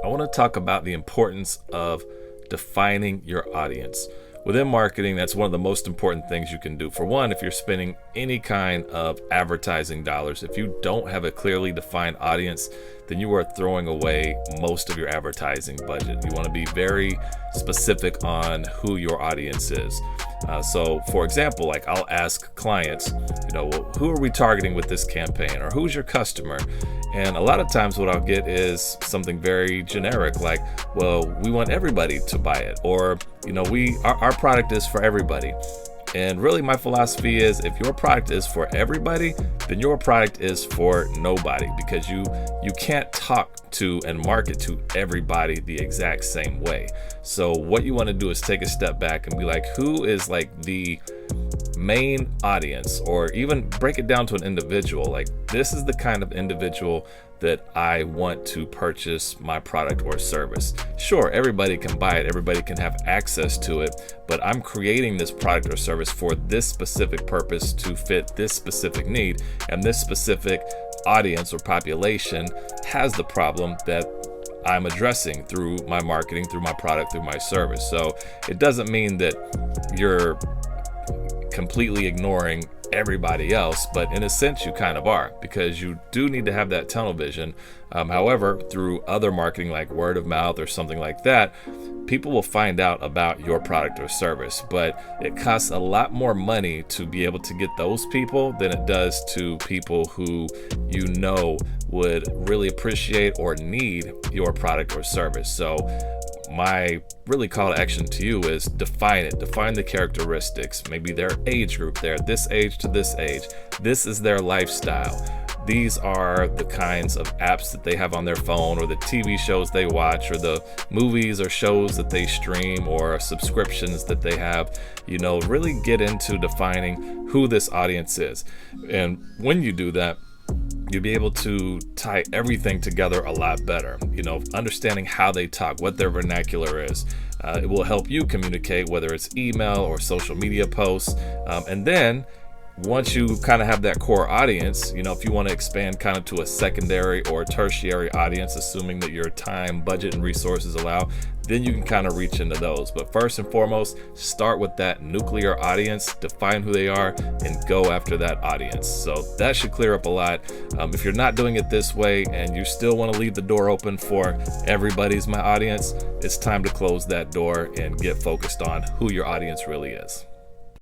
I want to talk about the importance of defining your audience. Within marketing, that's one of the most important things you can do. For one, if you're spending any kind of advertising dollars, if you don't have a clearly defined audience, then you are throwing away most of your advertising budget. You want to be very specific on who your audience is. So for example, like I'll ask clients, well, who are we targeting with this campaign, or who's your customer? And a lot of times what I'll get is something very generic, like, well, we want everybody to buy it, or our product is for everybody. And really my philosophy is, if your product is for everybody, then your product is for nobody, because you can't talk to and market to everybody the exact same way. So what you want to do is take a step back and be like, who is like the main audience, or even break it down to an individual. Like, this is the kind of individual that I want to purchase my product or service. Sure, everybody can buy it, everybody can have access to it, but I'm creating this product or service for this specific purpose to fit this specific need, and this specific audience or population has the problem that I'm addressing through my marketing, through my product, through my service. So it doesn't mean that you're completely ignoring everybody else, but in a sense you kind of are, because you do need to have that tunnel vision. However, through other marketing like word of mouth or something like that, people will find out about your product or service, but it costs a lot more money to be able to get those people than it does to people who would really appreciate or need your product or service. So my really call to action to you is define the characteristics, maybe their age group, they're this age to this age, this is their lifestyle, these are the kinds of apps that they have on their phone, or the TV shows they watch, or the movies or shows that they stream, or subscriptions that they have. Really get into defining who this audience is. And when you do that, you'll be able to tie everything together a lot better. Understanding how they talk, what their vernacular is. It will help you communicate, whether it's email or social media posts. And then once you kind of have that core audience, if you want to expand kind of to a secondary or tertiary audience, assuming that your time, budget, and resources allow, then you can kind of reach into those. But first and foremost, start with that nuclear audience, define who they are, and go after that audience. So that should clear up a lot. If you're not doing it this way and you still want to leave the door open for everybody's my audience, it's time to close that door and get focused on who your audience really is.